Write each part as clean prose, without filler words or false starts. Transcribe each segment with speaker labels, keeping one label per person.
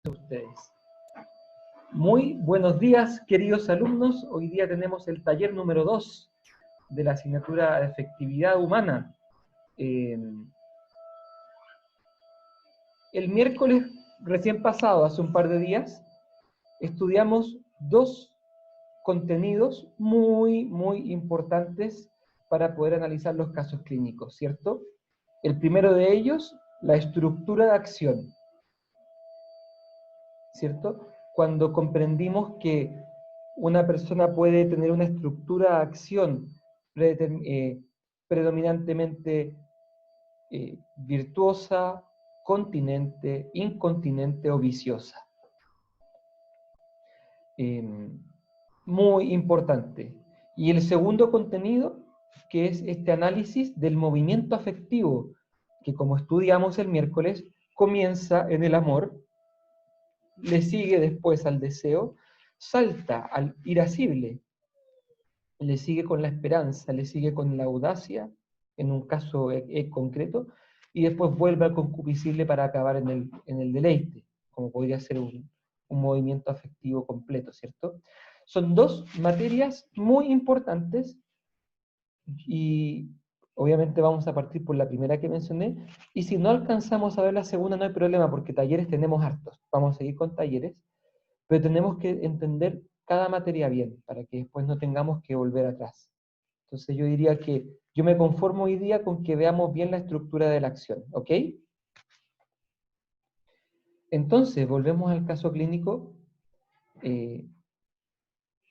Speaker 1: Ustedes. Muy buenos días, queridos alumnos. Hoy día tenemos el taller número 2 de la asignatura de Efectividad Humana. El miércoles recién pasado, hace un par de días, estudiamos dos contenidos muy importantes para poder analizar los casos clínicos, ¿cierto? El primero de ellos, la estructura de acción, ¿cierto? Cuando comprendimos que una persona puede tener una estructura de acción predominantemente virtuosa, continente, incontinente o viciosa. Muy importante. Y el segundo contenido, que es este análisis del movimiento afectivo, que como estudiamos el miércoles, comienza en el amor, le sigue después al deseo, salta al irascible, le sigue con la esperanza, le sigue con la audacia, en un caso concreto, y después vuelve al concupiscible para acabar en el deleite, como podría ser un movimiento afectivo completo, ¿cierto? Son dos materias muy importantes, y obviamente vamos a partir por la primera que mencioné, y si no alcanzamos a ver la segunda no hay problema, porque talleres tenemos hartos, vamos a seguir con talleres, pero tenemos que entender cada materia bien, para que después no tengamos que volver atrás. Entonces yo diría que yo me conformo hoy día con que veamos bien la estructura de la acción, ¿ok? Entonces, volvemos al caso clínico.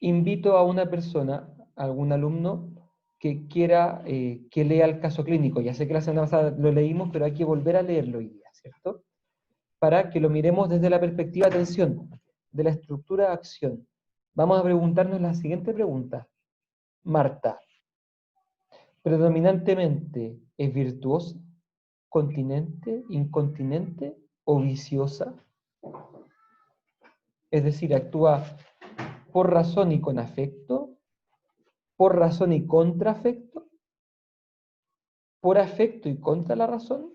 Speaker 1: Invito a una persona, a algún alumno, que quiera que lea el caso clínico. Ya sé que la semana pasada lo leímos, pero hay que volver a leerlo hoy día, ¿cierto? Para que lo miremos desde la perspectiva, atención, de la estructura de acción. Vamos a preguntarnos la siguiente pregunta. Marta, ¿predominantemente es virtuosa, continente, incontinente o viciosa? Es decir, actúa por razón y con afecto, por razón y contra afecto, por afecto y contra la razón,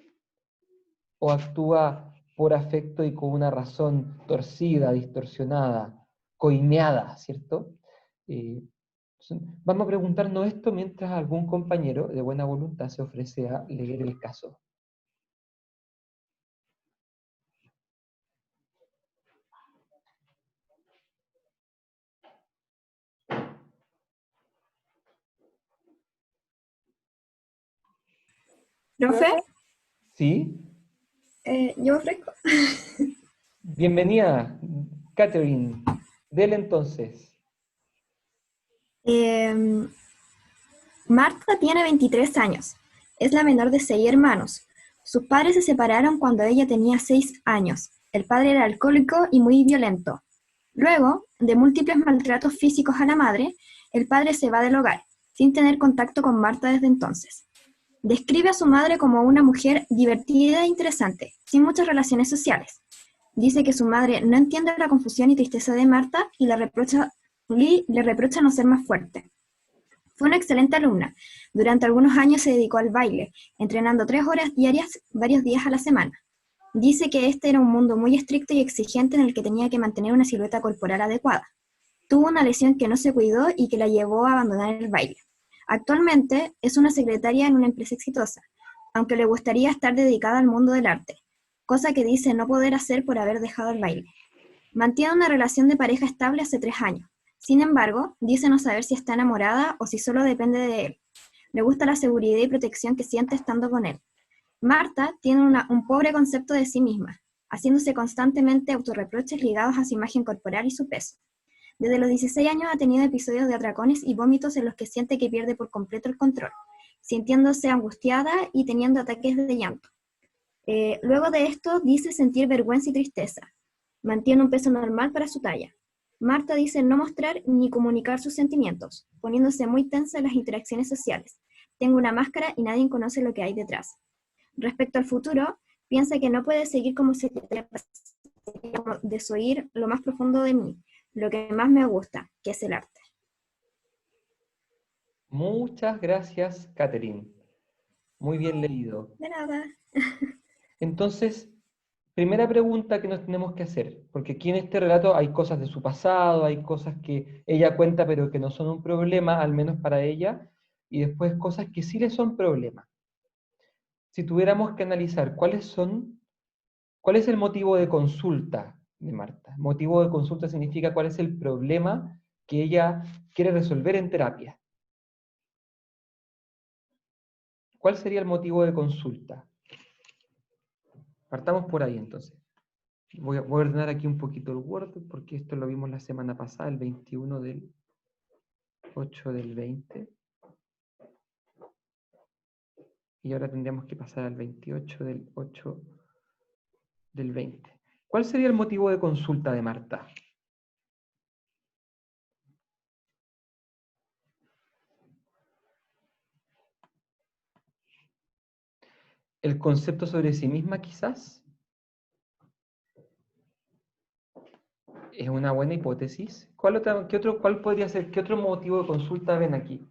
Speaker 1: o actúa por afecto y con una razón torcida, distorsionada, coimeada, ¿cierto? Eh, Vamos a preguntarnos esto mientras algún compañero de buena voluntad se ofrece a leer el caso.
Speaker 2: ¿Profe?
Speaker 1: ¿Sí?
Speaker 2: Yo ofrezco.
Speaker 1: Bienvenida, Catherine. Dele entonces.
Speaker 2: Eh, Marta tiene 23 años. Es la menor de 6 hermanos. Sus padres se separaron cuando ella tenía 6 años. El padre era alcohólico y muy violento. Luego, de múltiples maltratos físicos a la madre, el padre se va del hogar, sin tener contacto con Marta desde entonces. Describe a su madre como una mujer divertida e interesante, sin muchas relaciones sociales. Dice que su madre no entiende la confusión y tristeza de Marta y le reprocha no ser más fuerte. Fue una excelente alumna. Durante algunos años se dedicó al baile, entrenando 3 horas diarias varios días a la semana. Dice que este era un mundo muy estricto y exigente en el que tenía que mantener una silueta corporal adecuada. Tuvo una lesión que no se cuidó y que la llevó a abandonar el baile. Actualmente es una secretaria en una empresa exitosa, aunque le gustaría estar dedicada al mundo del arte, cosa que dice no poder hacer por haber dejado el baile. Mantiene una relación de pareja estable hace 3 años. Sin embargo, dice no saber si está enamorada o si solo depende de él. Le gusta la seguridad y protección que siente estando con él. Marta tiene un pobre concepto de sí misma, haciéndose constantemente autorreproches ligados a su imagen corporal y su peso. Desde los 16 años ha tenido episodios de atracones y vómitos en los que siente que pierde por completo el control, sintiéndose angustiada y teniendo ataques de llanto. Luego de esto dice sentir vergüenza y tristeza. Mantiene un peso normal para su talla. Marta dice no mostrar ni comunicar sus sentimientos, poniéndose muy tensa en las interacciones sociales. Tengo una máscara y nadie conoce lo que hay detrás. Respecto al futuro, piensa que no puede seguir como secretaria, desoír lo más profundo de mí, lo que más me gusta, que es el arte.
Speaker 1: Muchas gracias, Catherine. Muy bien leído.
Speaker 2: De nada.
Speaker 1: Entonces, primera pregunta que nos tenemos que hacer, porque aquí en este relato hay cosas de su pasado, hay cosas que ella cuenta pero que no son un problema, al menos para ella, y después cosas que sí le son problemas. Si tuviéramos que analizar cuál es el motivo de consulta de Marta. Motivo de consulta significa cuál es el problema que ella quiere resolver en terapia. ¿Cuál sería el motivo de consulta? Partamos por ahí entonces. Voy a ordenar aquí un poquito el Word, porque esto lo vimos la semana pasada, el 21 del 8 del 20. Y ahora tendríamos que pasar al 28 del 8 del 20. ¿Cuál sería el motivo de consulta de Marta? ¿El concepto sobre sí misma quizás? Es una buena hipótesis. ¿Cuál podría ser? ¿Qué otro motivo de consulta ven aquí?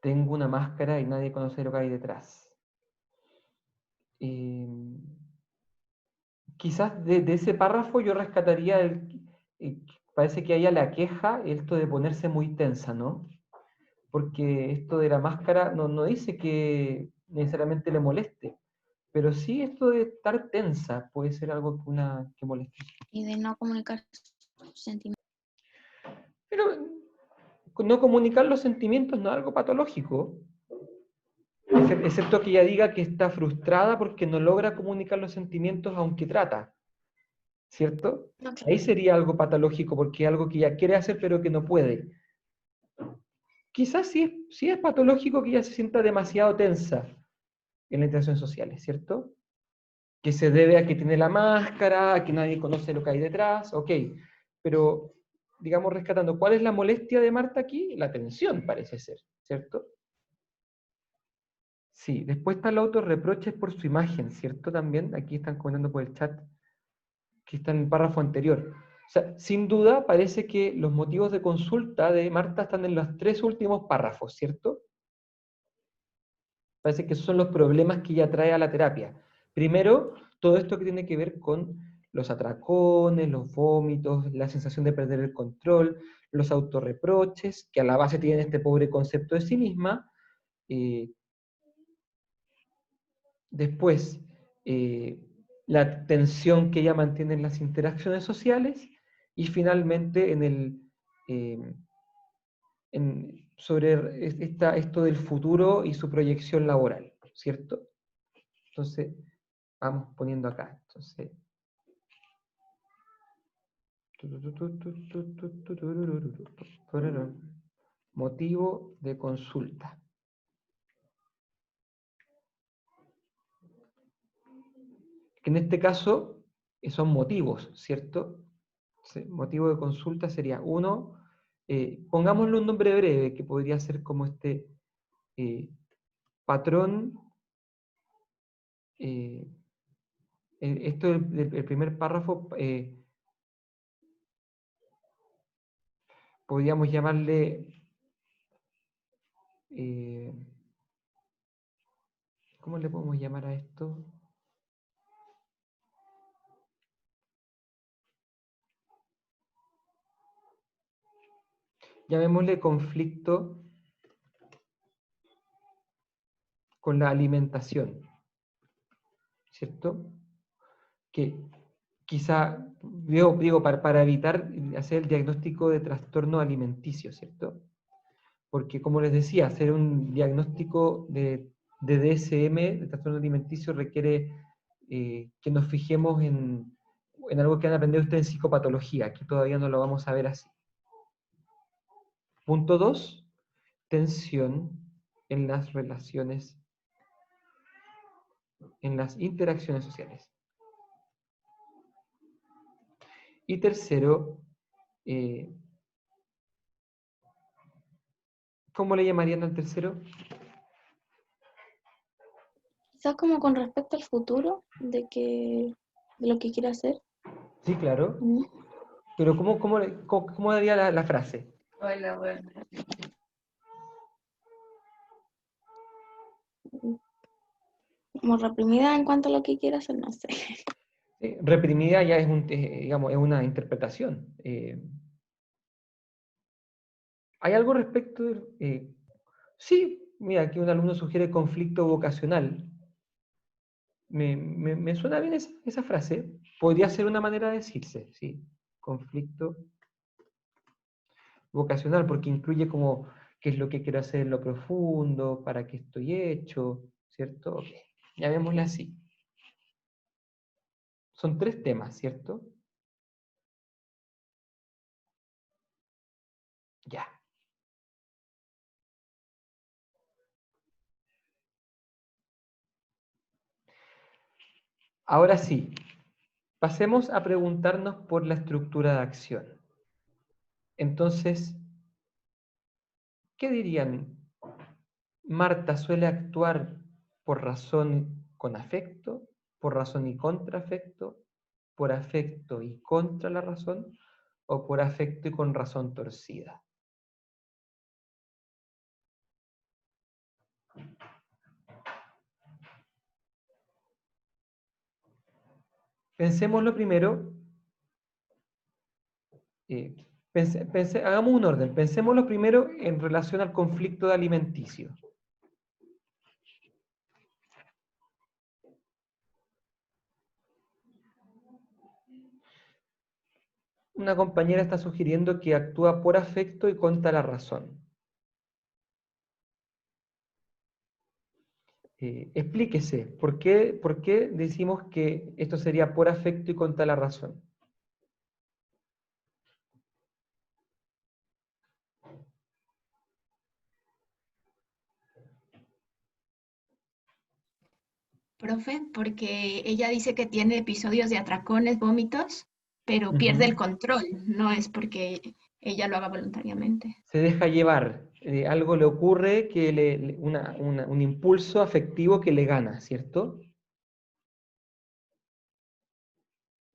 Speaker 1: Tengo una máscara y nadie conoce lo que hay detrás. Eh, Quizás de ese párrafo yo rescataría parece que a ella le aqueja esto de ponerse muy tensa, ¿no? Porque esto de la máscara no dice que necesariamente le moleste, pero sí esto de estar tensa puede ser algo que moleste.
Speaker 3: Y de no comunicar sus sentimientos.
Speaker 1: Pero no comunicar los sentimientos no es algo patológico, excepto que ella diga que está frustrada porque no logra comunicar los sentimientos aunque trata, ¿cierto?
Speaker 3: Okay.
Speaker 1: Ahí sería algo patológico porque es algo que ella quiere hacer pero que no puede. Quizás sí es patológico que ella se sienta demasiado tensa en las interacciones sociales, ¿cierto? Que se debe a que tiene la máscara, a que nadie conoce lo que hay detrás, ok, pero digamos rescatando, ¿cuál es la molestia de Marta aquí? La tensión parece ser, ¿cierto? Sí, después está el autorreproche por su imagen, ¿cierto? También, aquí están comentando por el chat, que está en el párrafo anterior. O sea, sin duda parece que los motivos de consulta de Marta están en los 3 últimos párrafos, ¿cierto? Parece que esos son los problemas que ella trae a la terapia. Primero, todo esto que tiene que ver con los atracones, los vómitos, la sensación de perder el control, los autorreproches, que a la base tienen este pobre concepto de sí misma. Después, la tensión que ella mantiene en las interacciones sociales. Y finalmente, sobre esto del futuro y su proyección laboral, ¿cierto? Entonces, vamos poniendo acá. Entonces, motivo de consulta. Que en este caso son motivos, ¿cierto? Motivo de consulta sería uno, pongámosle un nombre breve que podría ser como este patrón. Esto del primer párrafo podríamos llamarle ¿cómo le podemos llamar a esto? Llamémosle conflicto con la alimentación, ¿cierto? Que quizá, digo para evitar hacer el diagnóstico de trastorno alimenticio, ¿cierto? Porque como les decía, hacer un diagnóstico de DSM, de trastorno alimenticio, requiere que nos fijemos en algo que han aprendido ustedes en psicopatología, que todavía no lo vamos a ver así. Punto 2, tensión en las relaciones, en las interacciones sociales. Y tercero, ¿cómo le llamarían al tercero?
Speaker 3: Quizás como con respecto al futuro, de lo que quiere hacer.
Speaker 1: Sí, claro.
Speaker 3: ¿No?
Speaker 1: Pero ¿cómo daría la frase?
Speaker 3: Como reprimida en cuanto a lo que quiere hacer, no sé.
Speaker 1: Reprimida ya es digamos, es una interpretación. ¿Hay algo respecto sí, mira, aquí un alumno sugiere conflicto vocacional. Me suena bien esa frase. Podría ser una manera de decirse, sí. Conflicto vocacional, porque incluye como qué es lo que quiero hacer en lo profundo, para qué estoy hecho, ¿cierto? Ok, llamémosle así. Son 3 temas, ¿cierto? Ya. Ahora sí, pasemos a preguntarnos por la estructura de acción. Entonces, ¿qué dirían? Marta suele actuar por razón con afecto, por razón y contra afecto, por afecto y contra la razón, o por afecto y con razón torcida. Pensémoslo primero, hagamos un orden, pensémoslo primero en relación al conflicto de alimenticio. Una compañera está sugiriendo que actúa por afecto y contra la razón. Explíquese, ¿por qué decimos que esto sería por afecto y contra la razón?
Speaker 4: Profe, porque ella dice que tiene episodios de atracones, vómitos, pero pierde el
Speaker 1: Ujú.
Speaker 4: control, no es porque ella lo haga voluntariamente.
Speaker 1: Se deja llevar, algo le ocurre, que un impulso afectivo que le gana, ¿cierto?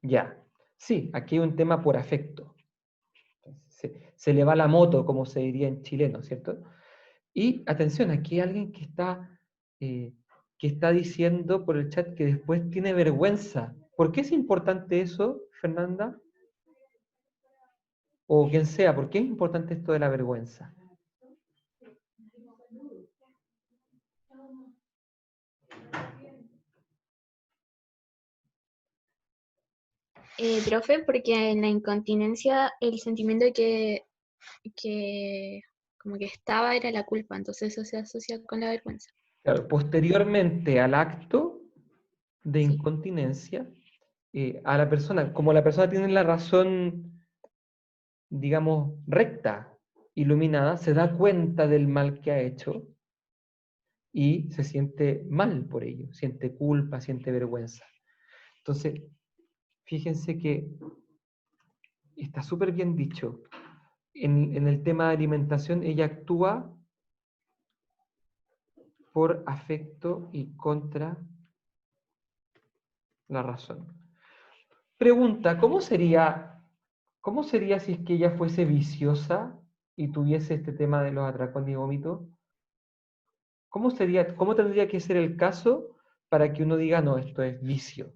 Speaker 1: Ya, sí, aquí hay un tema por afecto. Se le va la moto, como se diría en chileno, ¿cierto? Y atención, aquí hay alguien eh, que está diciendo por el chat que después tiene vergüenza. ¿Por qué es importante eso, Fernanda? O quien sea, ¿por qué es importante esto de la vergüenza?
Speaker 3: Profe, porque en la incontinencia el sentimiento que como que estaba era la culpa, entonces eso se asocia con la vergüenza.
Speaker 1: Claro, posteriormente al acto de
Speaker 3: Sí.
Speaker 1: incontinencia, a la persona, como la persona tiene la razón, digamos, recta, iluminada, se da cuenta del mal que ha hecho y se siente mal por ello, siente culpa, siente vergüenza. Entonces, fíjense que está súper bien dicho. En el tema de alimentación, ella actúa por afecto y contra la razón. Pregunta, cómo sería si es que ella fuese viciosa y tuviese este tema de los atracones y vómitos? ¿Cómo tendría que ser el caso para que uno diga, no, esto es vicio?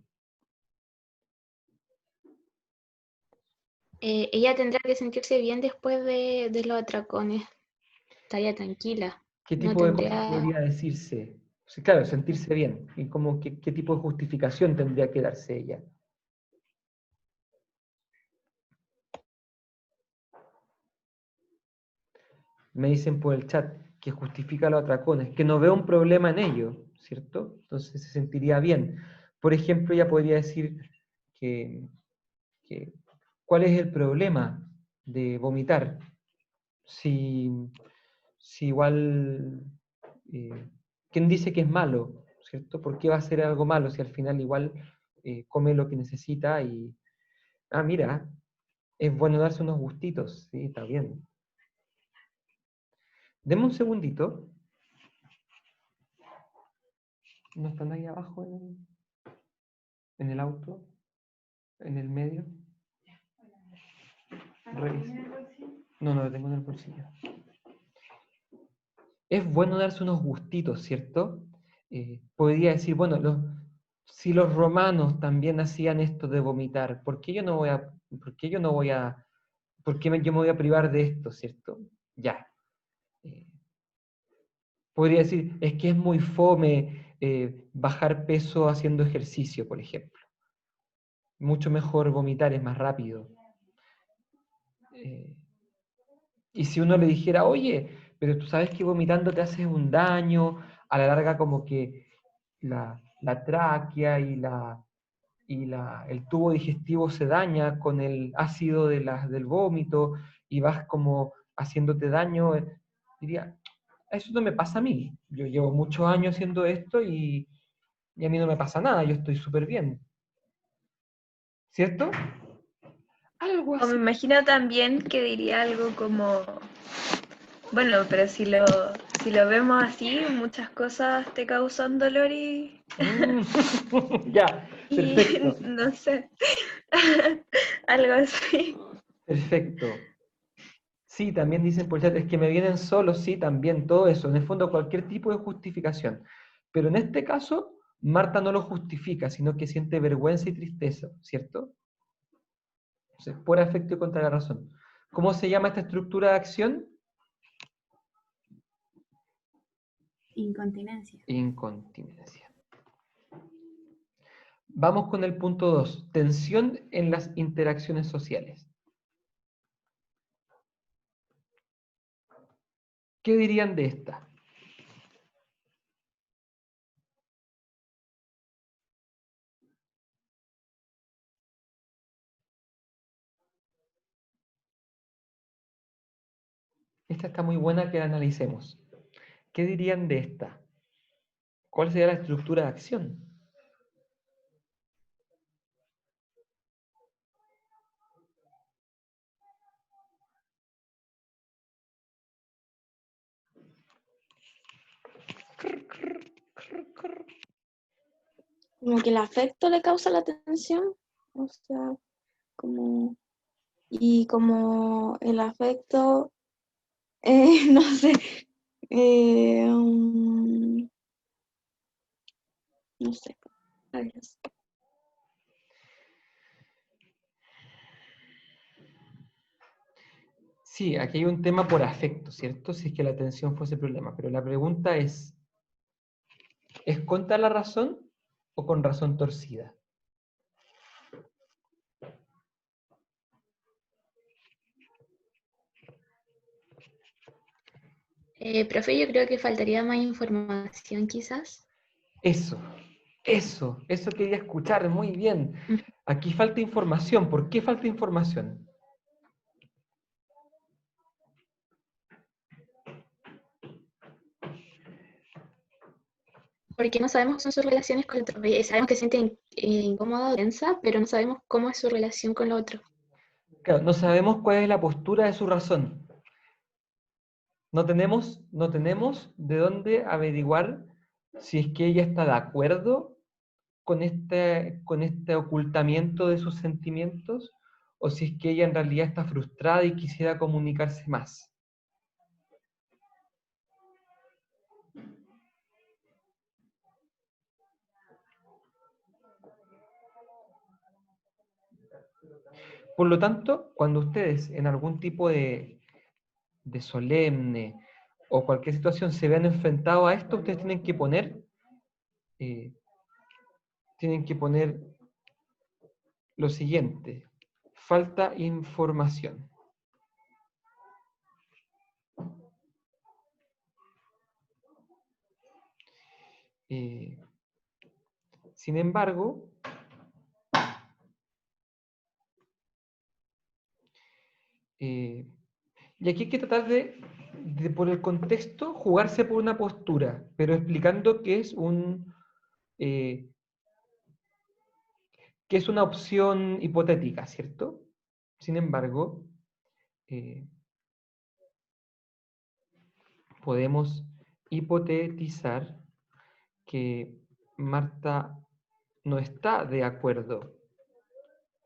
Speaker 3: Ella tendrá que sentirse bien después de los atracones, estaría tranquila,
Speaker 1: ¿Qué
Speaker 3: no
Speaker 1: tipo de cosas
Speaker 3: tendría...
Speaker 1: podría decirse? O sea, claro, sentirse bien. ¿Y qué tipo de justificación tendría que darse ella? Me dicen por el chat que justifica los atracones, que no veo un problema en ello, ¿cierto? Entonces se sentiría bien. Por ejemplo, ella podría decir que, que ¿cuál es el problema de vomitar? Si, si igual, eh, ¿quién dice que es malo? ¿Cierto? ¿Por qué va a ser algo malo si al final igual come lo que necesita y, mira, es bueno darse unos gustitos, sí, está bien. Deme un segundito. ¿No están ahí abajo en el auto? ¿En el medio? Revisa. No, no lo tengo en el bolsillo. Es bueno darse unos gustitos, ¿cierto? Podría decir, bueno, si los romanos también hacían esto de vomitar, ¿por qué yo no voy a, yo me voy a privar de esto, ¿cierto? Ya. Podría decir, es que es muy fome bajar peso haciendo ejercicio, por ejemplo. Mucho mejor vomitar, es más rápido. Y si uno le dijera, oye, pero tú sabes que vomitando te haces un daño, a la larga como que la tráquea el tubo digestivo se daña con el ácido del vómito y vas como haciéndote daño, diría, eso no me pasa a mí. Yo llevo muchos años haciendo esto y a mí no me pasa nada, yo estoy súper bien. ¿Cierto? Algo
Speaker 5: O me
Speaker 1: así.
Speaker 5: imagino también que diría algo como, bueno, pero si lo vemos así, muchas cosas te causan dolor
Speaker 1: Ya,
Speaker 5: y
Speaker 1: perfecto.
Speaker 5: no sé, algo así.
Speaker 1: Perfecto. Sí, también dicen por chat, es que me vienen solos, sí, también, todo eso. En el fondo, cualquier tipo de justificación. Pero en este caso, Marta no lo justifica, sino que siente vergüenza y tristeza, ¿cierto? Entonces, por afecto y contra la razón. ¿Cómo se llama esta estructura de acción?
Speaker 6: Incontinencia.
Speaker 1: Incontinencia. Vamos con el punto 2, tensión en las interacciones sociales. ¿Qué dirían de esta? Esta está muy buena que la analicemos. ¿Qué dirían de esta? ¿Cuál sería la estructura de acción?
Speaker 3: Como que el afecto le causa la tensión, o sea, como, y como el afecto, no sé, no sé, a ver,
Speaker 1: Sí, aquí hay un tema por afecto, ¿cierto? Si es que la atención fuese el problema. Pero la pregunta ¿es contra la razón o con razón torcida?
Speaker 3: profe, yo creo que faltaría más información quizás.
Speaker 1: Eso quería escuchar, muy bien. Aquí falta información. ¿Por qué falta información?
Speaker 3: Porque no sabemos cómo son sus relaciones con el otro. Sabemos que se siente incómoda o tensa, pero no sabemos cómo es su relación con el otro.
Speaker 1: Claro, no sabemos cuál es la postura de su razón. No tenemos de dónde averiguar si es que ella está de acuerdo con este ocultamiento de sus sentimientos o si es que ella en realidad está frustrada y quisiera comunicarse más. Por lo tanto, cuando ustedes en algún tipo de solemne o cualquier situación se vean enfrentados a esto, ustedes tienen que poner lo siguiente: falta información. Sin embargo, y aquí hay que tratar por el contexto, jugarse por una postura, pero explicando eh, que es una opción hipotética, ¿cierto? Sin embargo, eh, podemos hipotetizar que Marta no está de acuerdo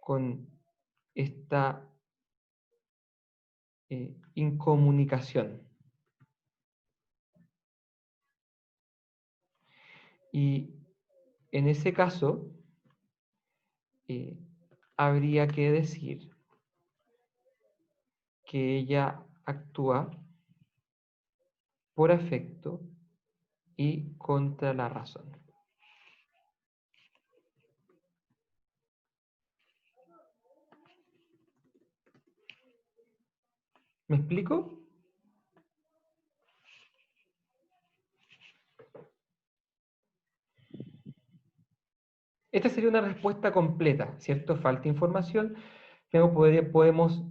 Speaker 1: con esta incomunicación. Y en ese caso, habría que decir que ella actúa por afecto y contra la razón. ¿Me explico? Esta sería una respuesta completa, ¿cierto? Falta información. Luego podemos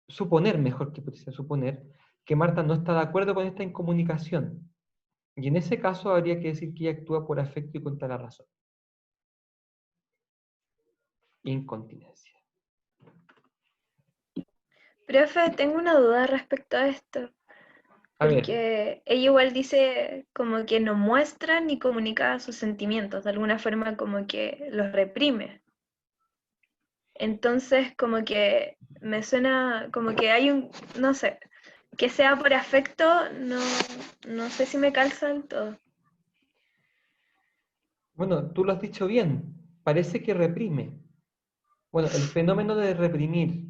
Speaker 1: suponer, mejor que suponer, que Marta no está de acuerdo con esta incomunicación. Y en ese caso habría que decir que ella actúa por afecto y contra la razón. Incontinencia.
Speaker 5: Profe, tengo una duda respecto a esto,
Speaker 1: A ver,
Speaker 5: porque ella igual dice como que no muestra ni comunica sus sentimientos, de alguna forma como que los reprime. Entonces como que me suena como que hay un, no sé, que sea por afecto, no sé si me calza del todo.
Speaker 1: bueno, tú lo has dicho bien. Parece que reprime. Bueno, el fenómeno de reprimir,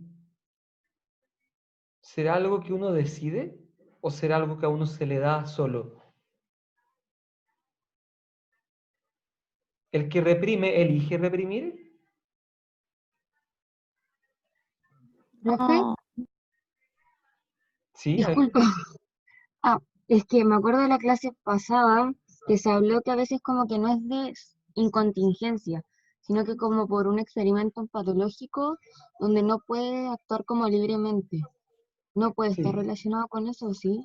Speaker 1: ¿será algo que uno decide o será algo que a uno se le da solo? ¿El que reprime elige reprimir?
Speaker 6: Profe,
Speaker 3: No,
Speaker 1: Sí, a ver.
Speaker 6: disculpa. Ah, es que me acuerdo de la clase pasada que se habló que a veces como que no es de incontingencia, sino que como por un experimento patológico donde no puede actuar como libremente. ¿No puede estar
Speaker 1: Sí,
Speaker 6: relacionado con eso, sí?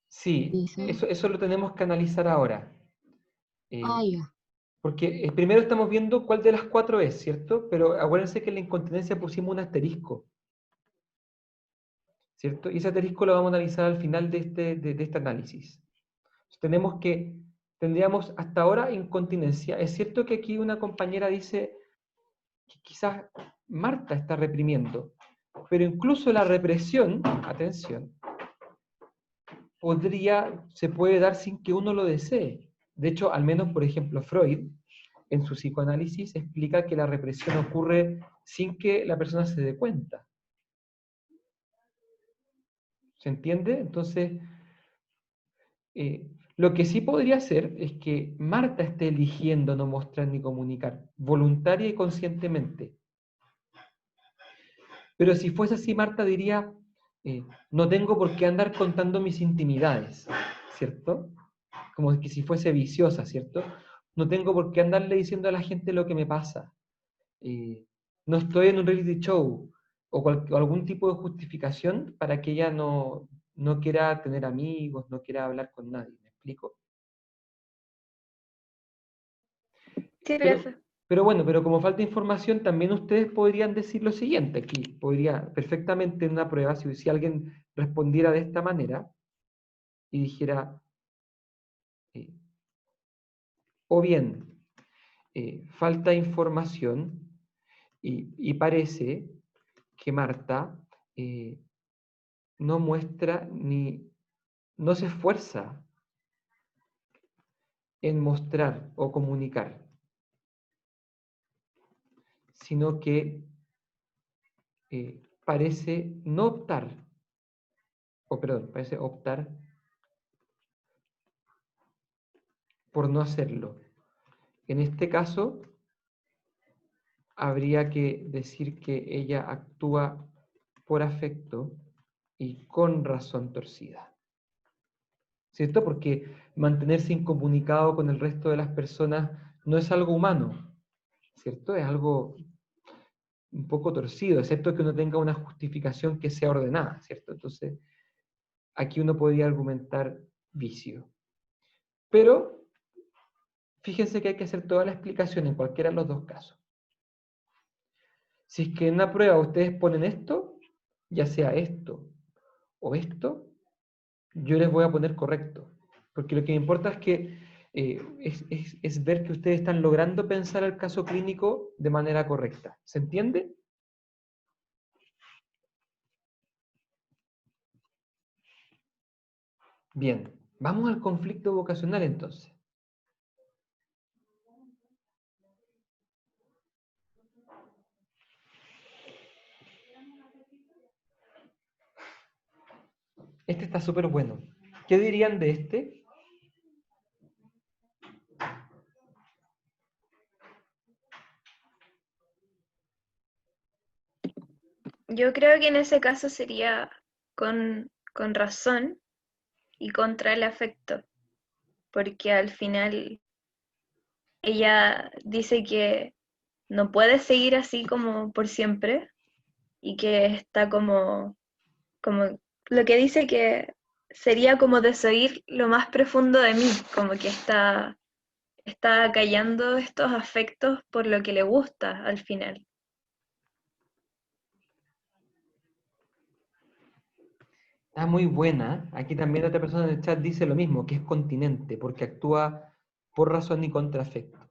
Speaker 1: sí,
Speaker 6: Quizá.
Speaker 1: eso lo tenemos que analizar ahora.
Speaker 6: Ah,
Speaker 1: Eh,
Speaker 6: ya.
Speaker 1: porque primero estamos viendo cuál de las cuatro es, ¿cierto? Pero acuérdense que en la incontinencia pusimos un asterisco, ¿cierto? Y ese asterisco lo vamos a analizar al final de este análisis. Tenemos que, tendríamos hasta ahora incontinencia. Es cierto que aquí una compañera dice que quizás Marta está reprimiendo, pero incluso la represión, atención, se puede dar sin que uno lo desee. De hecho, al menos, por ejemplo, Freud, en su psicoanálisis, explica que la represión ocurre sin que la persona se dé cuenta. ¿Se entiende? Entonces, lo que sí podría ser es que Marta esté eligiendo no mostrar ni comunicar, voluntaria y conscientemente. Pero si fuese así, Marta diría, no tengo por qué andar contando mis intimidades, ¿cierto? Como que si fuese viciosa, ¿cierto? No tengo por qué andarle diciendo a la gente lo que me pasa. No estoy en un reality show o algún tipo de justificación para que ella no quiera tener amigos, no quiera hablar con nadie. ¿Me explico?
Speaker 5: Sí,
Speaker 1: Pero,
Speaker 5: profe.
Speaker 1: pero bueno, pero como falta información, también ustedes podrían decir lo siguiente aquí. Podría perfectamente en una prueba, si alguien respondiera de esta manera y dijera, eh, o bien, falta información y parece que Marta no muestra no se esfuerza en mostrar o comunicar, sino que parece no optar, parece optar por no hacerlo. En este caso, habría que decir que ella actúa por afecto y con razón torcida. ¿Cierto? Porque mantenerse incomunicado con el resto de las personas no es algo humano, ¿cierto? Es algo un poco torcido, excepto que uno tenga una justificación que sea ordenada, ¿cierto? Entonces, aquí uno podría argumentar vicio. Pero, fíjense que hay que hacer toda la explicación en cualquiera de los dos casos. Si es que en una prueba ustedes ponen esto, ya sea esto o esto, yo les voy a poner correcto. Porque lo que me importa es que es ver que ustedes están logrando pensar el caso clínico de manera correcta. ¿Se entiende? Bien, vamos al conflicto vocacional entonces. Este está súper bueno. ¿Qué dirían de este?
Speaker 5: Yo creo que en ese caso sería con razón y contra el afecto, porque al final ella dice que no puede seguir así como por siempre y que está como lo que dice que sería como desoír lo más profundo de mí, como que está callando estos afectos por lo que le gusta al final.
Speaker 1: Está muy buena. Aquí también otra persona en el chat dice lo mismo, que es continente, porque actúa por razón y contra afecto. ¿A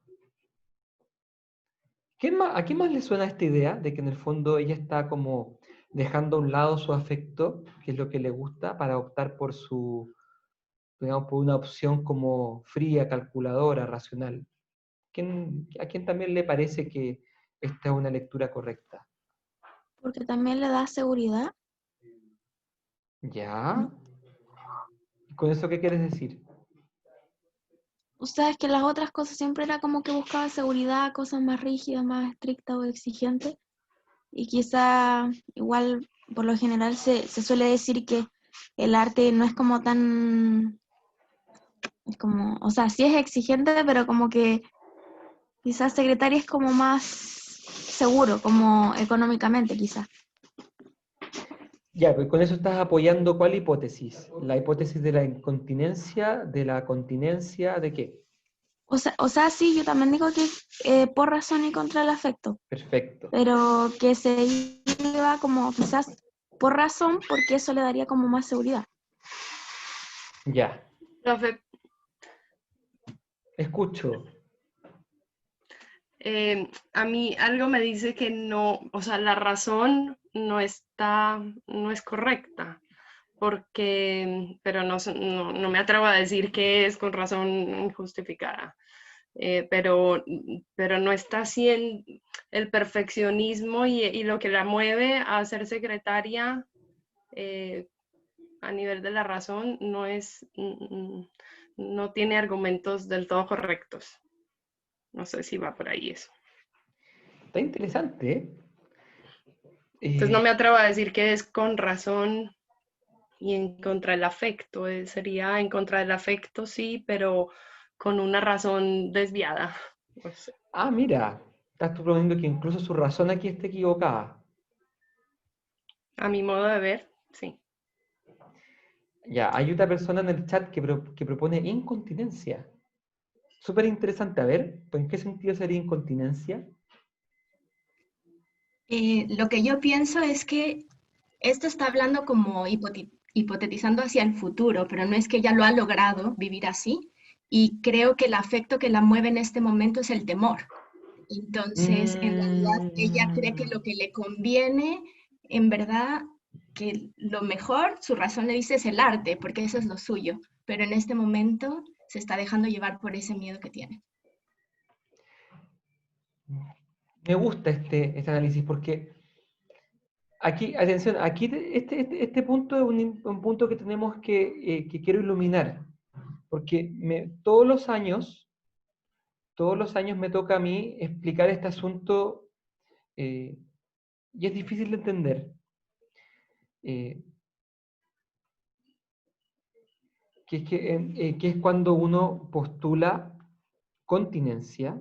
Speaker 1: quién más le suena esta idea de que en el fondo ella está como dejando a un lado su afecto, que es lo que le gusta, para optar por digamos, por una opción como fría, calculadora, racional? ¿A quién también le parece que esta es una lectura correcta?
Speaker 3: Porque también le da seguridad.
Speaker 1: ¿Ya? ¿Y con eso qué quieres decir?
Speaker 3: O sea, es que las otras cosas siempre era como que buscaba seguridad, cosas más rígidas, más estrictas o exigentes. Y quizá igual por lo general se suele decir que el arte no es como tan, es como, o sea, sí es exigente, pero como que quizás secretaria es como más seguro, como económicamente quizás.
Speaker 1: Ya, pues con eso estás apoyando ¿cuál hipótesis? ¿La hipótesis de la incontinencia, de la continencia, de qué?
Speaker 3: O sea, sí, yo también digo que por razón y contra el afecto,
Speaker 1: Perfecto.
Speaker 3: pero que se iba como quizás por razón porque eso le daría como más seguridad.
Speaker 1: Ya,
Speaker 7: Profe,
Speaker 1: escucho.
Speaker 7: a mí algo me dice que no, o sea, la razón no es correcta, porque, pero no me atrevo a decir que es con razón injustificada. Pero no está así en el perfeccionismo y lo que la mueve a ser secretaria a nivel de la razón no tiene argumentos del todo correctos. No sé si va por ahí eso.
Speaker 1: Está interesante, ¿eh?
Speaker 7: Entonces no me atrevo a decir que es con razón y en contra del afecto. Sería en contra del afecto, sí, pero con una razón desviada. No sé.
Speaker 1: Mira, estás proponiendo que incluso su razón aquí esté equivocada.
Speaker 7: A mi modo de ver, sí.
Speaker 1: Ya, hay otra persona en el chat que propone incontinencia. Súper interesante. A ver, ¿en qué sentido sería incontinencia?
Speaker 4: Lo que yo pienso es que esto está hablando como hipotetizando hacia el futuro, pero no es que ella lo ha logrado vivir así. Y creo que el afecto que la mueve en este momento es el temor. Entonces, en realidad, ella cree que lo que le conviene, en verdad, que lo mejor, su razón le dice, es el arte, porque eso es lo suyo. Pero en este momento se está dejando llevar por ese miedo que tiene.
Speaker 1: Me gusta este análisis porque aquí, atención, aquí este punto es un punto que tenemos que quiero iluminar, porque todos los años me toca a mí explicar este asunto y es difícil de entender. Que es cuando uno postula continencia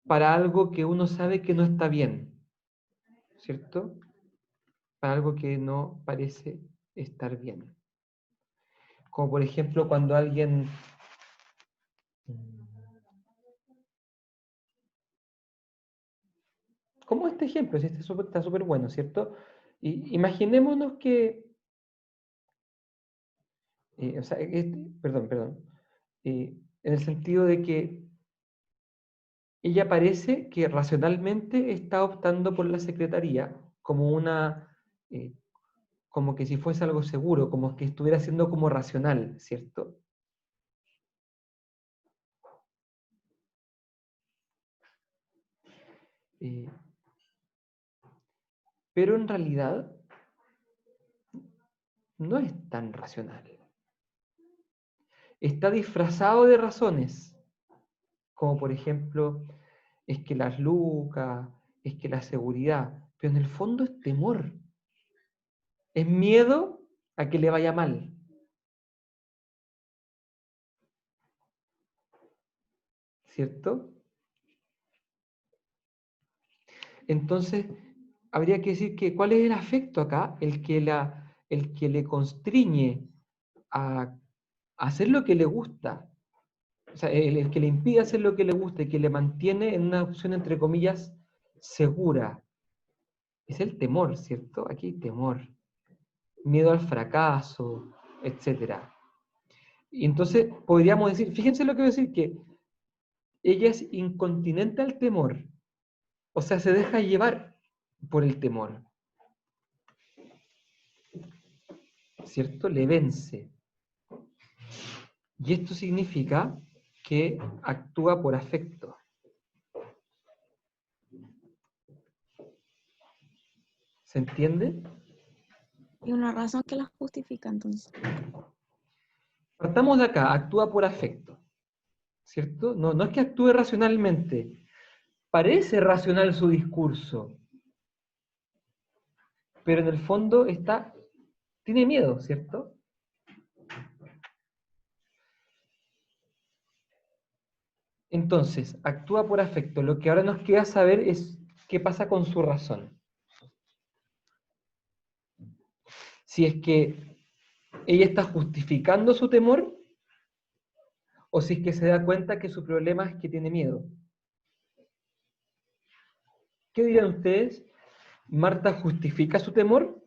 Speaker 1: para algo que uno sabe que no está bien, ¿cierto? Para algo que no parece estar bien. Como por ejemplo cuando alguien... Como este ejemplo, si este está súper bueno, ¿cierto? Imaginémonos que O sea, perdón. En el sentido de que ella parece que racionalmente está optando por la secretaría como como que si fuese algo seguro, como que estuviera siendo como racional, ¿cierto? Pero en realidad no es tan racional. Está disfrazado de razones, como por ejemplo, es que las lucas, es que la seguridad, pero en el fondo es temor. Es miedo a que le vaya mal. ¿Cierto? Entonces, habría que decir que ¿cuál es el afecto acá? El que le constriñe a hacer lo que le gusta. O sea, el que le impide hacer lo que le gusta y que le mantiene en una opción, entre comillas, segura. Es el temor, ¿cierto? Aquí hay temor. Miedo al fracaso, etc. Y entonces podríamos decir, fíjense lo que voy a decir, que ella es incontinente al temor. O sea, se deja llevar por el temor. ¿Cierto? Le vence. Y esto significa que actúa por afecto. ¿Se entiende?
Speaker 3: Y una razón que la justifica, entonces.
Speaker 1: Partamos de acá, actúa por afecto. ¿Cierto? No es que actúe racionalmente. Parece racional su discurso, pero en el fondo tiene miedo, ¿cierto? Entonces, actúa por afecto. Lo que ahora nos queda saber es qué pasa con su razón. Si es que ella está justificando su temor, o si es que se da cuenta que su problema es que tiene miedo. ¿Qué dirán ustedes? ¿Marta justifica su temor?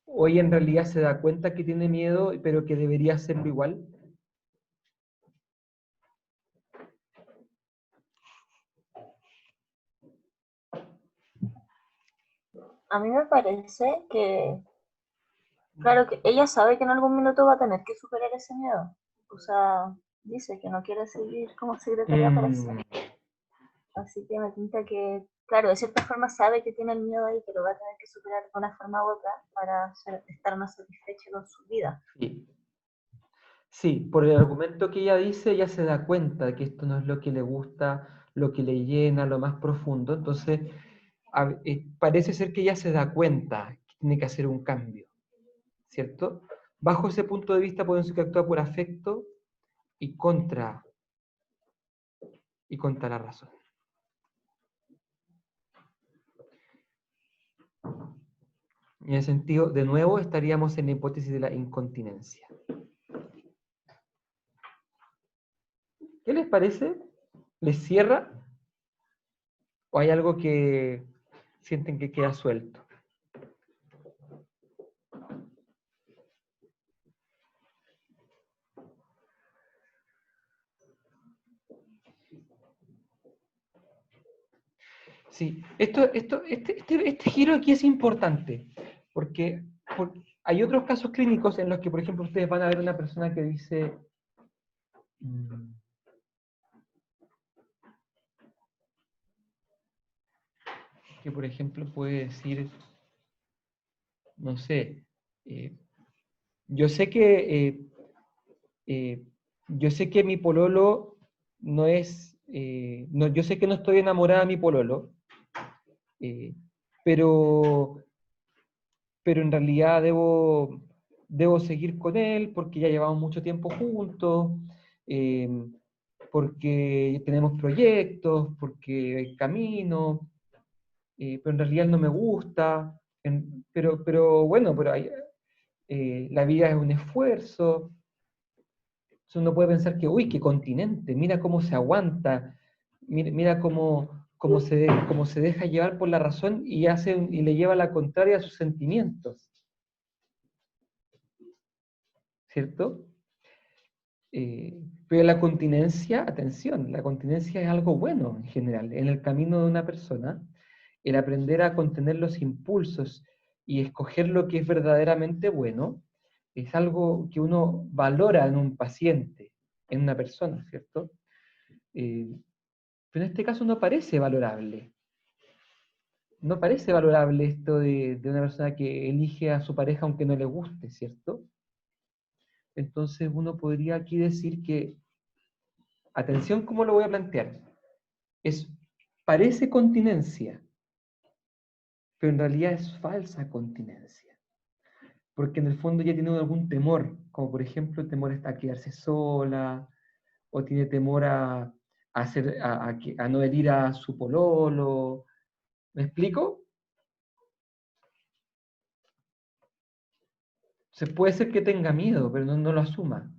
Speaker 1: ¿O ella en realidad se da cuenta que tiene miedo, pero que debería hacerlo igual?
Speaker 8: A mí me parece que, claro, que ella sabe que en algún minuto va a tener que superar ese miedo. O sea, dice que no quiere seguir como secretaria para siempre. Así que me pinta que, claro, de cierta forma sabe que tiene el miedo ahí, que lo va a tener que superar de una forma u otra para estar más satisfecha con su vida.
Speaker 1: Sí. Sí, por el argumento que ella dice, ella se da cuenta de que esto no es lo que le gusta, lo que le llena, lo más profundo. Entonces, parece ser que ella se da cuenta que tiene que hacer un cambio, ¿cierto? Bajo ese punto de vista podemos decir que actúa por afecto y contra la razón. En ese sentido, de nuevo, estaríamos en la hipótesis de la incontinencia. ¿Qué les parece? ¿Les cierra? ¿O hay algo que sienten que queda suelto? Sí, este giro aquí es importante, porque hay otros casos clínicos en los que, por ejemplo, ustedes van a ver una persona que dice, que por ejemplo puede decir, no sé, yo sé que mi pololo no es, yo sé que no estoy enamorada de mi pololo, pero en realidad debo seguir con él porque ya llevamos mucho tiempo juntos, porque tenemos proyectos, porque hay camino, pero en realidad él no me gusta, pero bueno, la vida es un esfuerzo. Entonces uno puede pensar que, uy, qué continente, mira cómo se aguanta, mira cómo se deja llevar por la razón y le lleva la contraria a sus sentimientos. ¿cierto? Pero la continencia, atención, la continencia es algo bueno en general. En el camino de una persona, el aprender a contener los impulsos y escoger lo que es verdaderamente bueno, es algo que uno valora en un paciente, en una persona, ¿cierto? Pero en este caso no parece valorable. No parece valorable esto de una persona que elige a su pareja aunque no le guste, ¿cierto? Entonces uno podría aquí decir que, atención cómo lo voy a plantear, parece continencia, pero en realidad es falsa continencia, porque en el fondo ya tiene algún temor, como por ejemplo temor a quedarse sola, o tiene temor a no herir a su pololo. ¿Me explico? Puede ser que tenga miedo, pero no lo asuma.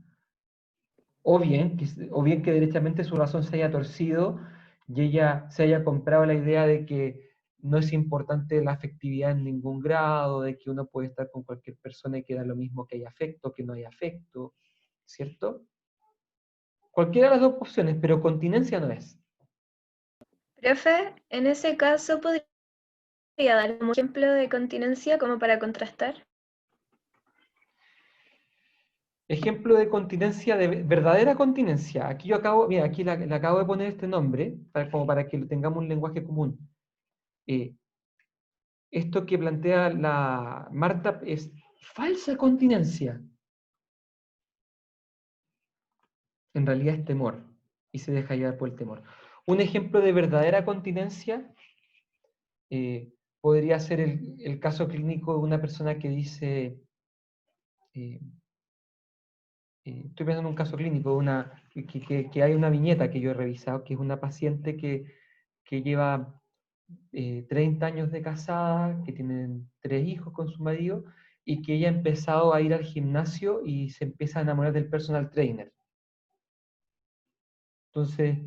Speaker 1: O bien que derechamente su razón se haya torcido y ella se haya comprado la idea de que no es importante la afectividad en ningún grado, de que uno puede estar con cualquier persona y que da lo mismo que haya afecto, que no haya afecto, ¿cierto? Cualquiera de las dos opciones, pero continencia no es.
Speaker 5: Profe, en ese caso, ¿podría dar un ejemplo de continencia como para contrastar?
Speaker 1: Ejemplo de continencia, de verdadera continencia. Aquí yo acabo, mira, aquí le acabo de poner este nombre, como para que tengamos un lenguaje común. Esto que plantea la Marta es falsa continencia. En realidad es temor, y se deja llevar por el temor. Un ejemplo de verdadera continencia podría ser el caso clínico de una persona que dice, estoy pensando en un caso clínico, que hay una viñeta que yo he revisado, que es una paciente que lleva 30 años de casada, que tienen 3 hijos con su marido, y que ella ha empezado a ir al gimnasio y se empieza a enamorar del personal trainer. Entonces,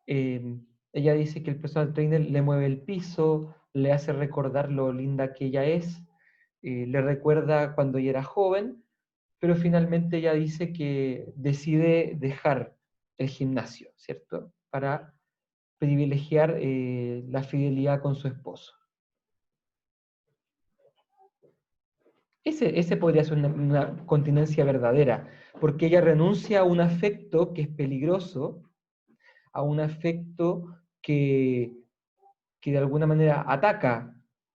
Speaker 1: ella dice que el personal trainer le mueve el piso, le hace recordar lo linda que ella es, le recuerda cuando ella era joven, pero finalmente ella dice que decide dejar el gimnasio, ¿cierto? Para privilegiar la fidelidad con su esposo. Ese podría ser una continencia verdadera, porque ella renuncia a un afecto que es peligroso, a un afecto que de alguna manera ataca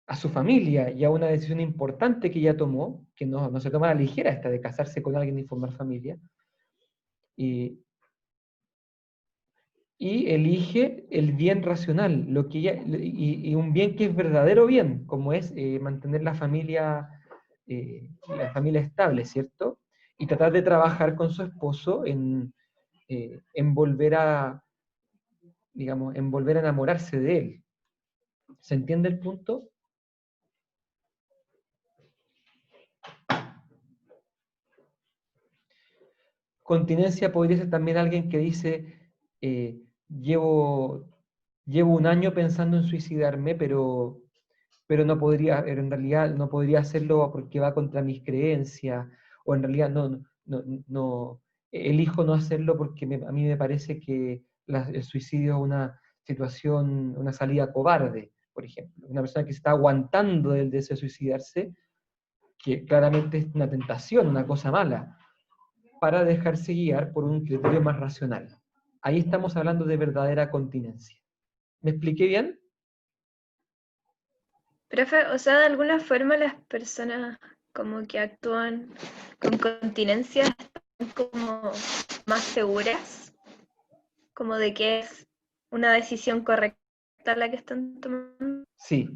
Speaker 1: a su familia y a una decisión importante que ella tomó, que no se toma a la ligera esta de casarse con alguien y formar familia, y elige el bien racional, lo que ella, y un bien que es verdadero bien, como es mantener la familia estable, ¿cierto? Y tratar de trabajar con su esposo en volver a, digamos, en volver a enamorarse de él. ¿Se entiende el punto? Continencia podría ser también alguien que dice, llevo un año pensando en suicidarme, pero no podría, en realidad no podría hacerlo porque va contra mis creencias, o en realidad no elijo no hacerlo porque a mí me parece que el suicidio es una situación, una salida cobarde, por ejemplo. Una persona que se está aguantando del deseo de suicidarse, que claramente es una tentación, una cosa mala, para dejarse guiar por un criterio más racional. Ahí estamos hablando de verdadera continencia. ¿Me expliqué bien?
Speaker 5: Profe, o sea, de alguna forma las personas como que actúan con continencia están como más seguras, como de que es una decisión correcta la que están tomando.
Speaker 1: Sí.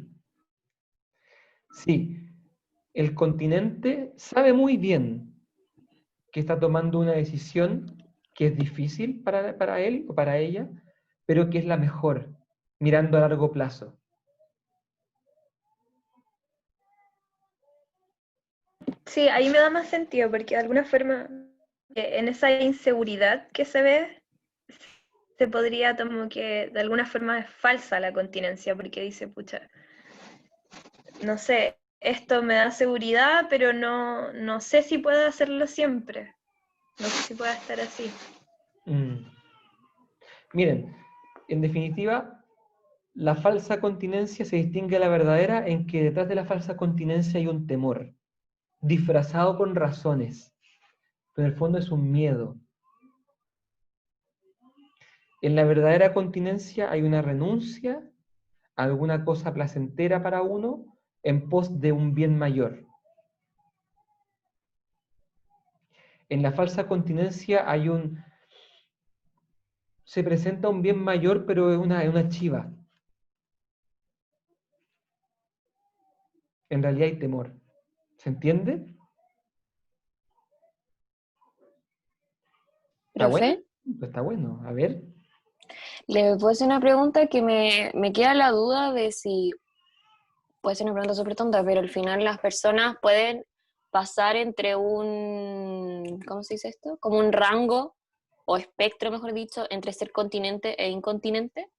Speaker 1: Sí. El continente sabe muy bien que está tomando una decisión que es difícil para él o para ella, pero que es la mejor, mirando a largo plazo.
Speaker 5: Sí, ahí me da más sentido, porque de alguna forma en esa inseguridad que se ve, se podría como que de alguna forma es falsa la continencia, porque dice, pucha, no sé, esto me da seguridad, pero no sé si puedo hacerlo siempre. No sé si pueda estar así.
Speaker 1: Miren, en definitiva, la falsa continencia se distingue de la verdadera en que detrás de la falsa continencia hay un temor, disfrazado con razones, pero en el fondo es un miedo. En la verdadera continencia hay una renuncia a alguna cosa placentera para uno en pos de un bien mayor. En la falsa continencia se presenta un bien mayor, pero es una chiva. En realidad hay temor. ¿Se entiende? ¿Está bueno?
Speaker 9: Profe,
Speaker 1: Pues está bueno. A ver.
Speaker 9: le puedo hacer una pregunta que me queda la duda de si, puede ser una pregunta súper tonta, pero al final las personas pueden pasar entre un, ¿cómo se dice esto? Como un rango o espectro, mejor dicho, entre ser continente e incontinente.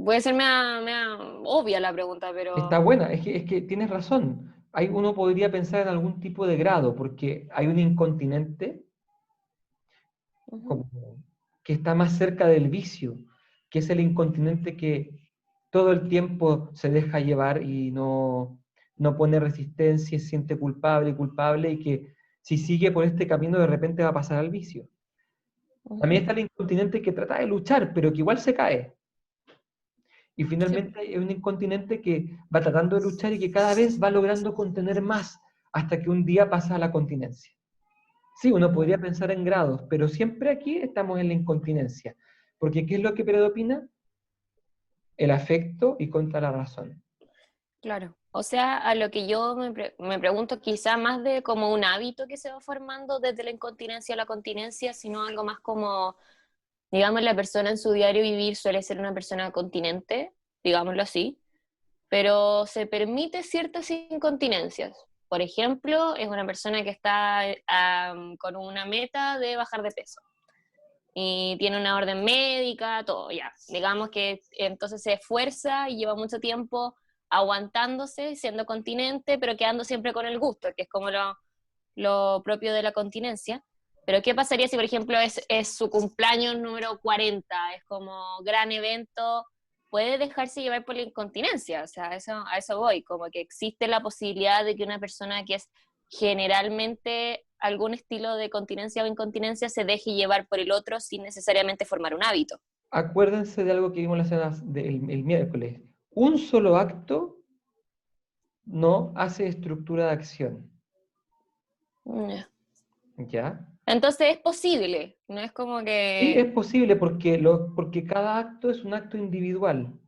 Speaker 9: Puede ser mea obvia la pregunta,
Speaker 1: Está
Speaker 9: pero...
Speaker 1: buena. Es que tienes razón. Uno podría pensar en algún tipo de grado, porque hay un incontinente
Speaker 9: Ujú.
Speaker 1: como que está más cerca del vicio, que es el incontinente que todo el tiempo se deja llevar y no pone resistencia, se siente culpable y que si sigue por este camino de repente va a pasar al vicio. También
Speaker 9: Ujú.
Speaker 1: está el incontinente que trata de luchar, pero que igual se cae. Y
Speaker 9: Sí.
Speaker 1: finalmente hay un incontinente que va tratando de luchar y que cada vez va logrando contener más hasta que un día pasa a la continencia. Sí, uno podría pensar en grados, pero siempre aquí estamos en la incontinencia. Porque ¿qué es lo que predomina? El afecto y contra la razón.
Speaker 9: Claro. O sea, a lo que yo me pregunto quizá más de como un hábito que se va formando desde la incontinencia a la continencia, sino algo más como, digamos, la persona en su diario vivir suele ser una persona continente, digámoslo así, pero se permite ciertas incontinencias. Por ejemplo, es una persona que está con una meta de bajar de peso y tiene una orden médica, todo ya. Digamos que entonces se esfuerza y lleva mucho tiempo aguantándose, siendo continente, pero quedando siempre con el gusto, que es como lo propio de la continencia. Pero ¿qué pasaría si, por ejemplo, es su cumpleaños número 40? Es como gran evento, puede dejarse llevar por la incontinencia, o sea, a eso voy, como que existe la posibilidad de que una persona que es generalmente algún estilo de continencia o incontinencia se deje llevar por el otro sin necesariamente formar un hábito.
Speaker 1: Acuérdense de algo que vimos la semana el miércoles. Un solo acto no hace estructura de acción.
Speaker 9: Yeah.
Speaker 1: ¿Ya?
Speaker 9: Entonces es posible, no es como
Speaker 1: Sí, es
Speaker 9: que...
Speaker 1: posible porque cada acto es un acto individual.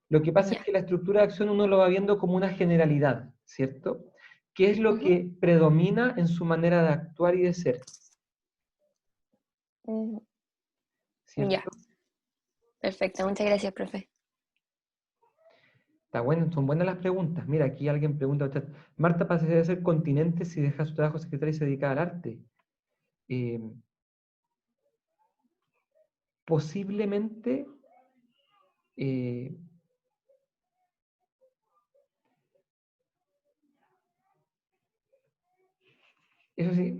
Speaker 1: Lo que pasa es
Speaker 9: Ya.
Speaker 1: que la estructura de acción uno lo va viendo como una generalidad, ¿cierto? ¿Qué es lo
Speaker 9: Ujú.
Speaker 1: que predomina en su manera de actuar y de ser?
Speaker 9: Ujú. Ya,
Speaker 1: ¿Cierto?
Speaker 9: perfecto, muchas gracias, profe.
Speaker 1: Está bueno, son buenas las preguntas. Mira, aquí alguien pregunta, Marta pasaría a ser continente si deja su trabajo secretario y se dedica al arte. Eh, posiblemente eh, eso sí,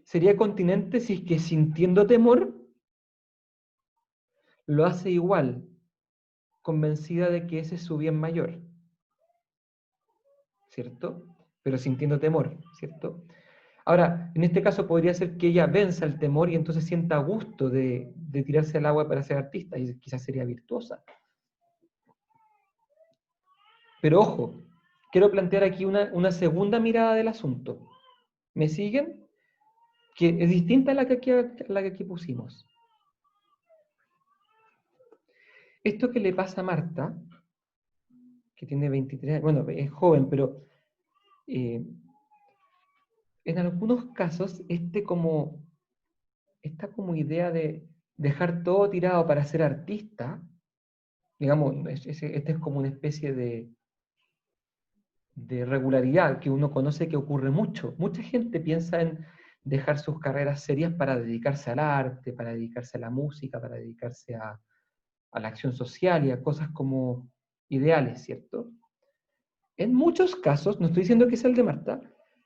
Speaker 1: sería continente si es que sintiendo temor lo hace igual, convencida de que ese es su bien mayor, ¿cierto? Pero sintiendo temor, ¿cierto? Ahora, en este caso podría ser que ella venza el temor y entonces sienta gusto de tirarse al agua para ser artista y quizás sería virtuosa. Pero ojo, quiero plantear aquí una segunda mirada del asunto. ¿Me siguen? Que es distinta a la que aquí pusimos. Esto que le pasa a Marta, que tiene 23 años, bueno, es joven, pero en algunos casos esta como idea de dejar todo tirado para ser artista, digamos, esta es como una especie de regularidad que uno conoce que ocurre mucho. Mucha gente piensa en dejar sus carreras serias para dedicarse al arte, para dedicarse a la música, para dedicarse a la acción social y a cosas como ideales, ¿cierto? En muchos casos, no estoy diciendo que sea el de Marta,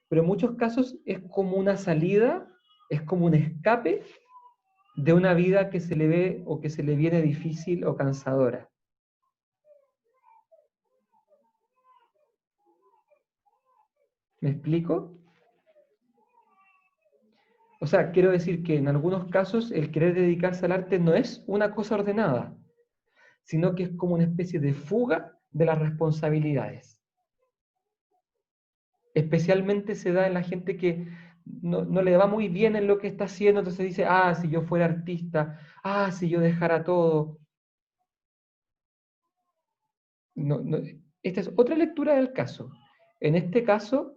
Speaker 1: pero en muchos casos es como una salida, es como un escape de una vida que se le ve o que se le viene difícil o cansadora. ¿Me explico? O sea, quiero decir que en algunos casos el querer dedicarse al arte no es una cosa ordenada, sino que es como una especie de fuga de las responsabilidades. Especialmente se da en la gente que no le va muy bien en lo que está haciendo, entonces dice, ah, si yo fuera artista, ah, si yo dejara todo. Esta es otra lectura del caso. En este caso,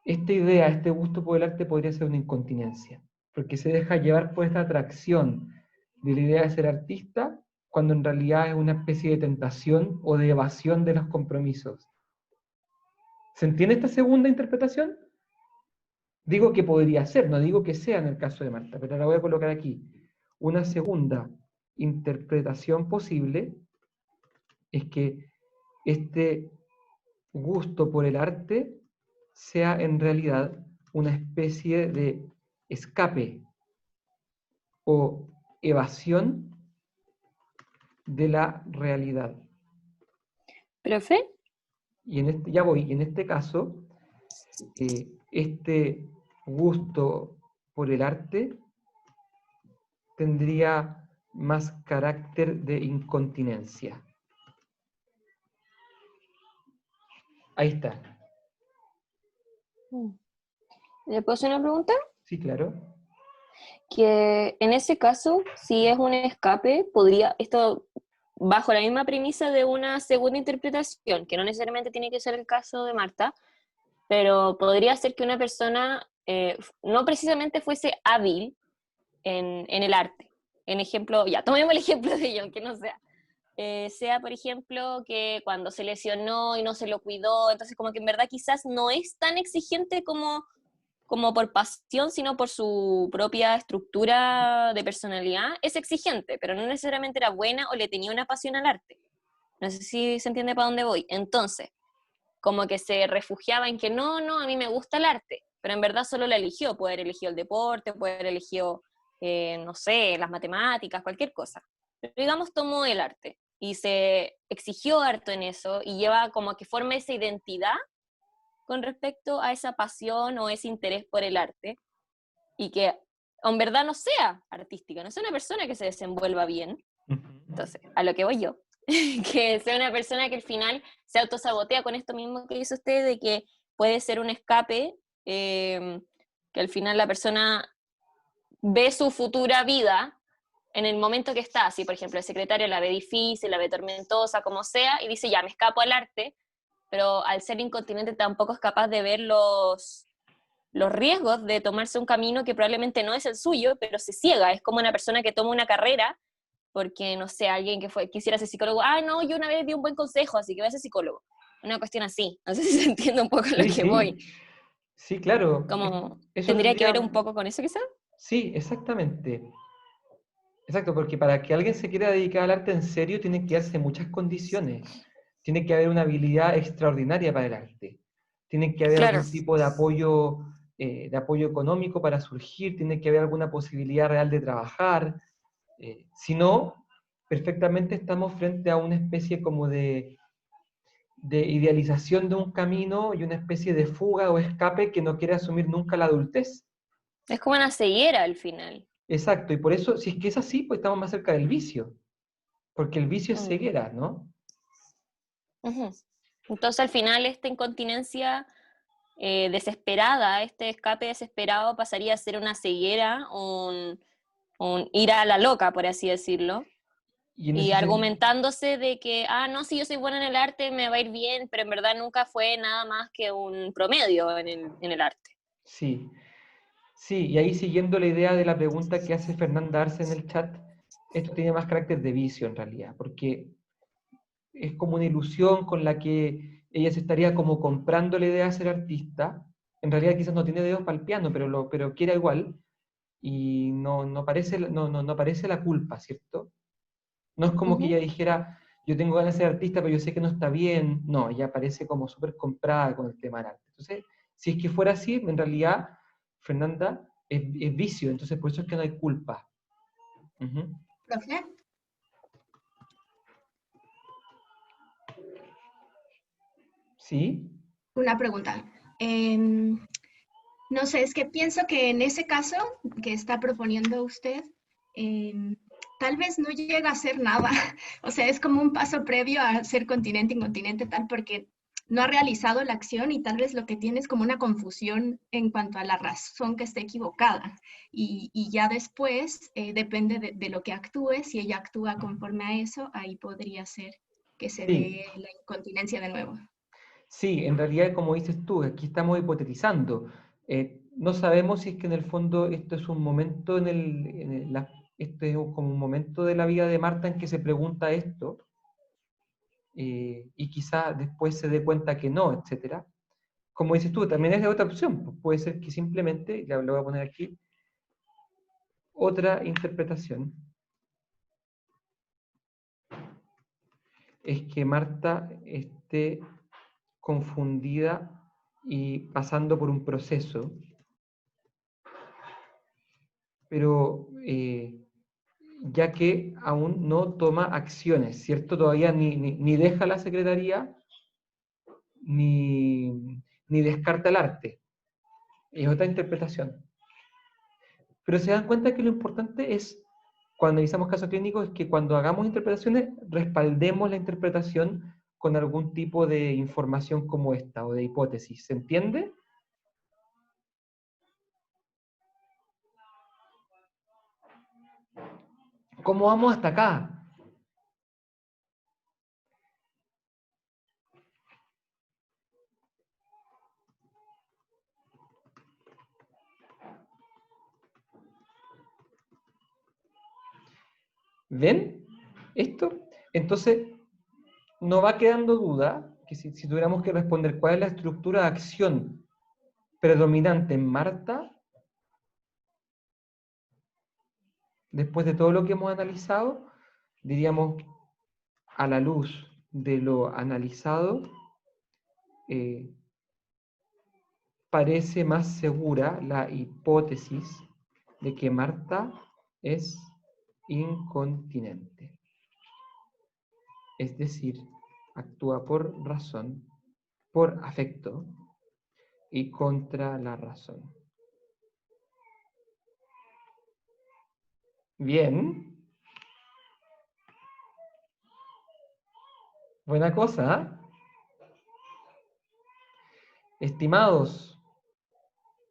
Speaker 1: esta idea, este gusto por el arte podría ser una incontinencia, porque se deja llevar por esta atracción de la idea de ser artista, cuando en realidad es una especie de tentación o de evasión de los compromisos. ¿Se entiende esta segunda interpretación? Digo que podría ser, no digo que sea en el caso de Marta, pero la voy a colocar aquí. Una segunda interpretación posible es que este gusto por el arte sea en realidad una especie de escape o evasión de la realidad.
Speaker 9: ¿Profe?
Speaker 1: Y ya voy, y en este caso, este gusto por el arte tendría más carácter de incontinencia. Ahí está.
Speaker 9: ¿Le puedo hacer una pregunta?
Speaker 1: Sí, claro.
Speaker 9: Que en ese caso, si es un escape, podría, esto bajo la misma premisa de una segunda interpretación, que no necesariamente tiene que ser el caso de Marta, pero podría ser que una persona no precisamente fuese hábil en el arte. En ejemplo, ya, tomemos el ejemplo de John, que no sea. Sea, por ejemplo, que cuando se lesionó y no se lo cuidó, entonces como que en verdad quizás no es tan exigente como por pasión, sino por su propia estructura de personalidad, es exigente, pero no necesariamente era buena o le tenía una pasión al arte. No sé si se entiende para dónde voy. Entonces, como que se refugiaba en que no, a mí me gusta el arte, pero en verdad solo la eligió, puede haber elegido el deporte, puede haber elegido, no sé, las matemáticas, cualquier cosa. Pero digamos, tomó el arte y se exigió harto en eso y lleva como que forma esa identidad con respecto a esa pasión o ese interés por el arte, y que en verdad no sea artística, no sea una persona que se desenvuelva bien. Entonces, a lo que voy yo, que sea una persona que al final se autosabotea con esto mismo que hizo usted, de que puede ser un escape, que al final la persona ve su futura vida en el momento que está, si por ejemplo el secretario la ve difícil, la ve tormentosa, como sea, y dice, ya, me escapo al arte, pero al ser incontinente tampoco es capaz de ver los riesgos de tomarse un camino que probablemente no es el suyo, pero se ciega. Es como una persona que toma una carrera porque, no sé, alguien que quisiera ser psicólogo, no, yo una vez di un buen consejo, así que voy a ser psicólogo. Una cuestión así. No sé si se entiende un poco a lo que voy.
Speaker 1: Sí, claro.
Speaker 9: Como,
Speaker 1: Eso
Speaker 9: ¿tendría que
Speaker 1: tendría...
Speaker 9: ver un poco con eso quizás?
Speaker 1: Sí, exactamente. Exacto, porque para que alguien se quiera dedicar al arte en serio tiene que darse muchas condiciones. Tiene que haber una habilidad extraordinaria para el arte. Tiene que haber
Speaker 9: Claro.
Speaker 1: algún tipo de apoyo económico para surgir, tiene que haber alguna posibilidad real de trabajar. Si no, perfectamente estamos frente a una especie como de idealización de un camino y una especie de fuga o escape que no quiere asumir nunca la adultez.
Speaker 9: Es como una ceguera al final.
Speaker 1: Exacto, y por eso, si es que es así, pues estamos más cerca del vicio, porque el vicio es ceguera, ¿no?
Speaker 9: Uh-huh. Entonces al final esta incontinencia desesperada, este escape desesperado pasaría a ser una ceguera, un ir a la loca, por así decirlo, y argumentándose de que, no, si yo soy buena en el arte me va a ir bien, pero en verdad nunca fue nada más que un promedio en el arte.
Speaker 1: Sí, sí, y ahí siguiendo la idea de la pregunta que hace Fernanda Arce en el chat, esto tiene más carácter de vicio en realidad, porque es como una ilusión con la que ella se estaría como comprando la idea de ser artista. En realidad quizás no tiene dedos para el piano, pero quiera igual, y no parece la culpa, ¿cierto? No es como que ella dijera, yo tengo ganas de ser artista, pero yo sé que no está bien. No, ella parece como súper comprada con el tema del arte. Entonces, si es que fuera así, en realidad, Fernanda, es vicio, entonces por eso es que no hay culpa. Ujú.
Speaker 4: ¿Profe?
Speaker 1: ¿Sí?
Speaker 4: Una pregunta. No sé, es que pienso que en ese caso que está proponiendo usted, tal vez no llega a ser nada. O sea, es como un paso previo a ser continente, incontinente, tal, porque no ha realizado la acción y tal vez lo que tiene es como una confusión en cuanto a la razón que esté equivocada. Y ya después, depende de lo que actúe, si ella actúa conforme a eso, ahí podría ser que se
Speaker 1: Sí.
Speaker 4: dé la incontinencia de nuevo.
Speaker 1: Sí, en realidad, como dices tú, aquí estamos hipotetizando. No sabemos si es que en el fondo esto es un momento este es como un momento de la vida de Marta en que se pregunta esto, y quizá después se dé cuenta que no, etcétera. Como dices tú, también es de otra opción. Pues puede ser que simplemente, lo voy a poner aquí, otra interpretación es que Marta esté confundida y pasando por un proceso, pero ya que aún no toma acciones, ¿cierto? Todavía ni deja la secretaría, ni descarta el arte. Es otra interpretación. Pero se dan cuenta que lo importante es, cuando analizamos casos clínicos, es que cuando hagamos interpretaciones, respaldemos la interpretación con algún tipo de información como esta, o de hipótesis. ¿Se entiende? ¿Cómo vamos hasta acá? ¿Ven esto? Entonces, no va quedando duda que si tuviéramos que responder cuál es la estructura de acción predominante en Marta, después de todo lo que hemos analizado, diríamos, a la luz de lo analizado, parece más segura la hipótesis de que Marta es incontinente. Es decir, actúa por razón, por afecto y contra la razón. Bien. Buena cosa, ¿eh? Estimados,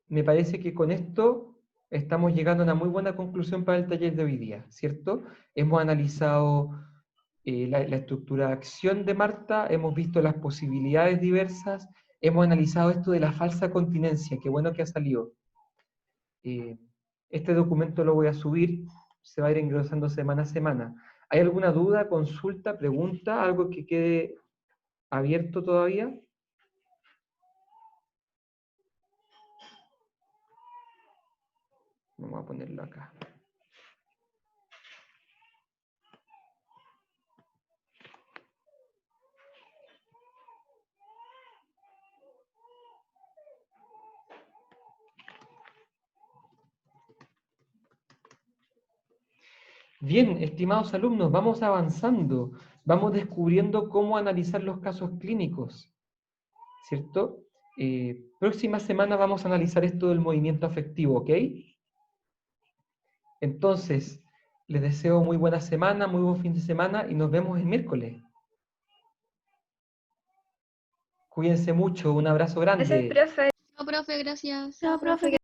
Speaker 1: me parece que con esto estamos llegando a una muy buena conclusión para el taller de hoy día, ¿cierto? Hemos analizado la estructura de acción de Marta, hemos visto las posibilidades diversas, hemos analizado esto de la falsa continencia, qué bueno que ha salido. Este documento lo voy a subir, se va a ir engrosando semana a semana. ¿Hay alguna duda, consulta, pregunta, algo que quede abierto todavía? Vamos a ponerlo acá. Bien, estimados alumnos, vamos avanzando, vamos descubriendo cómo analizar los casos clínicos, ¿cierto? Próxima semana vamos a analizar esto del movimiento afectivo, ¿ok? Entonces, les deseo muy buena semana, muy buen fin de semana y nos vemos el miércoles. Cuídense mucho, un abrazo
Speaker 5: Gracias,
Speaker 1: grande.
Speaker 5: profe.
Speaker 3: No, profe, gracias.
Speaker 5: Chao, profe.